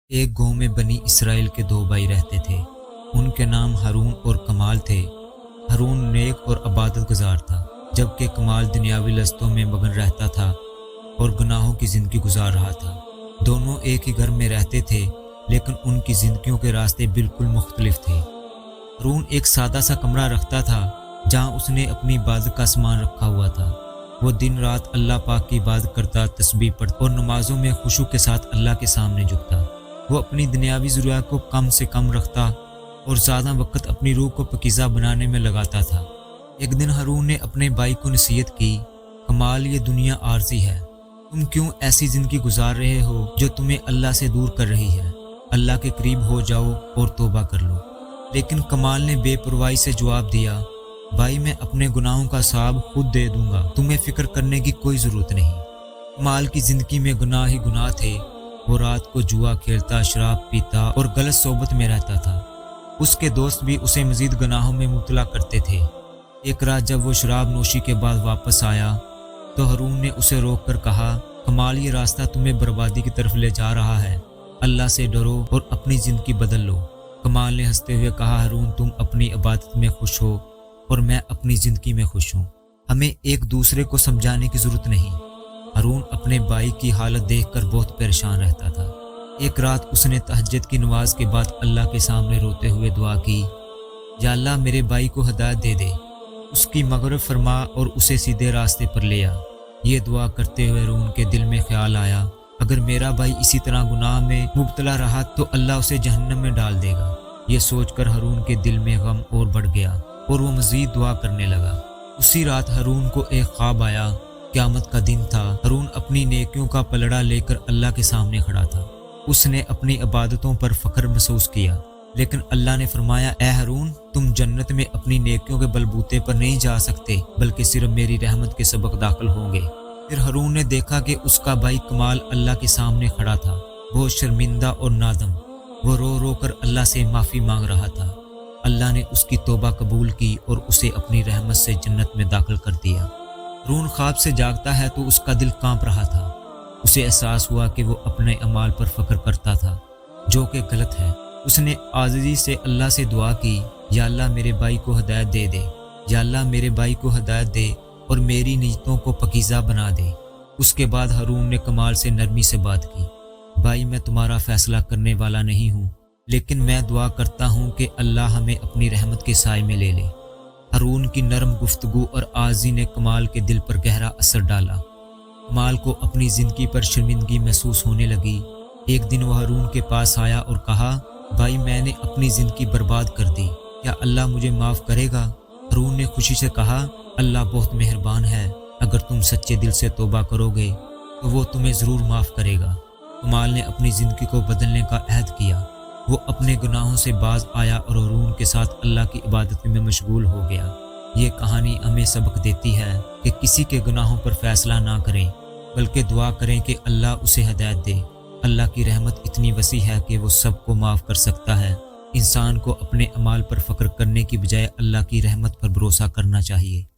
ایک گاؤں میں بنی اسرائیل کے دو بھائی رہتے تھے۔ ان کے نام ہارون اور کمال تھے۔ ہارون نیک اور عبادت گزار تھا، جبکہ کمال دنیاوی لذتوں میں مگن رہتا تھا اور گناہوں کی زندگی گزار رہا تھا۔ دونوں ایک ہی گھر میں رہتے تھے، لیکن ان کی زندگیوں کے راستے بالکل مختلف تھے۔ ہارون ایک سادہ سا کمرہ رکھتا تھا جہاں اس نے اپنی عبادت کا سامان رکھا ہوا تھا۔ وہ دن رات اللہ پاک کی عبادت کرتا، تسبیح پڑھتا اور نمازوں میں خشوع کے ساتھ اللہ کے سامنے جھکتا۔ وہ اپنی دنیاوی ضروریات کو کم سے کم رکھتا اور زیادہ وقت اپنی روح کو پاکیزہ بنانے میں لگاتا تھا۔ ایک دن ہارون نے اپنے بھائی کو نصیحت کی، کمال، یہ دنیا عارضی ہے، تم کیوں ایسی زندگی گزار رہے ہو جو تمہیں اللہ سے دور کر رہی ہے؟ اللہ کے قریب ہو جاؤ اور توبہ کر لو۔ لیکن کمال نے بے پرواہی سے جواب دیا، بھائی، میں اپنے گناہوں کا حساب خود دے دوں گا، تمہیں فکر کرنے کی کوئی ضرورت نہیں۔ کمال کی زندگی میں گناہ ہی گناہ تھے۔ وہ رات کو جوا کھیلتا، شراب پیتا اور غلط صحبت میں رہتا تھا۔ اس کے دوست بھی اسے مزید گناہوں میں مبتلا کرتے تھے۔ ایک رات جب وہ شراب نوشی کے بعد واپس آیا تو ہارون نے اسے روک کر کہا، کمال، یہ راستہ تمہیں بربادی کی طرف لے جا رہا ہے، اللہ سے ڈرو اور اپنی زندگی بدل لو۔ کمال نے ہنستے ہوئے کہا، ہارون، تم اپنی عبادت میں خوش ہو اور میں اپنی زندگی میں خوش ہوں، ہمیں ایک دوسرے کو سمجھانے کی ضرورت نہیں۔ ہارون اپنے بھائی کی حالت دیکھ کر بہت پریشان رہتا تھا۔ ایک رات اس نے تہجد کی نماز کے بعد اللہ کے سامنے روتے ہوئے دعا کی، یا اللہ، میرے بھائی کو ہدایت دے دے، اس کی مغفرت فرما اور اسے سیدھے راستے پر لے آ۔ یہ دعا کرتے ہوئے ہارون کے دل میں خیال آیا، اگر میرا بھائی اسی طرح گناہ میں مبتلا رہا تو اللہ اسے جہنم میں ڈال دے گا۔ یہ سوچ کر ہارون کے دل میں غم اور بڑھ گیا اور وہ مزید دعا کرنے لگا۔ اسی رات ہارون کو ایک خواب آیا۔ قیامت کا دن تھا۔ ہارون اپنی نیکیوں کا پلڑا لے کر اللہ کے سامنے کھڑا تھا۔ اس نے اپنی عبادتوں پر فخر محسوس کیا، لیکن اللہ نے فرمایا، اے ہارون، تم جنت میں اپنی نیکیوں کے بلبوتے پر نہیں جا سکتے، بلکہ صرف میری رحمت کے سبق داخل ہوں گے۔ پھر ہارون نے دیکھا کہ اس کا بھائی کمال اللہ کے سامنے کھڑا تھا، بہت شرمندہ اور نادم۔ وہ رو رو کر اللہ سے معافی مانگ رہا تھا۔ اللہ نے اس کی توبہ قبول کی اور اسے اپنی رحمت سے جنت میں داخل کر دیا۔ ہارون خواب سے جاگتا ہے تو اس کا دل کانپ رہا تھا۔ اسے احساس ہوا کہ وہ اپنے اعمال پر فخر کرتا تھا، جو کہ غلط ہے۔ اس نے عاجزی سے اللہ سے دعا کی، یا اللہ، میرے بھائی کو ہدایت دے دے، یا اللہ، میرے بھائی کو ہدایت دے اور میری نیتوں کو پاکیزہ بنا دے۔ اس کے بعد ہارون نے کمال سے نرمی سے بات کی، بھائی، میں تمہارا فیصلہ کرنے والا نہیں ہوں، لیکن میں دعا کرتا ہوں کہ اللہ ہمیں اپنی رحمت کے سائے میں لے لے۔ ہارون کی نرم گفتگو اور عاجزی نے کمال کے دل پر گہرا اثر ڈالا۔ کمال کو اپنی زندگی پر شرمندگی محسوس ہونے لگی۔ ایک دن وہ ہارون کے پاس آیا اور کہا، بھائی، میں نے اپنی زندگی برباد کر دی، کیا اللہ مجھے معاف کرے گا؟ ہارون نے خوشی سے کہا، اللہ بہت مہربان ہے، اگر تم سچے دل سے توبہ کرو گے تو وہ تمہیں ضرور معاف کرے گا۔ کمال نے اپنی زندگی کو بدلنے کا عہد کیا۔ وہ اپنے گناہوں سے باز آیا اور ہارون کے ساتھ اللہ کی عبادت میں مشغول ہو گیا۔ یہ کہانی ہمیں سبق دیتی ہے کہ کسی کے گناہوں پر فیصلہ نہ کریں، بلکہ دعا کریں کہ اللہ اسے ہدایت دے۔ اللہ کی رحمت اتنی وسیع ہے کہ وہ سب کو معاف کر سکتا ہے۔ انسان کو اپنے اعمال پر فخر کرنے کی بجائے اللہ کی رحمت پر بھروسہ کرنا چاہیے۔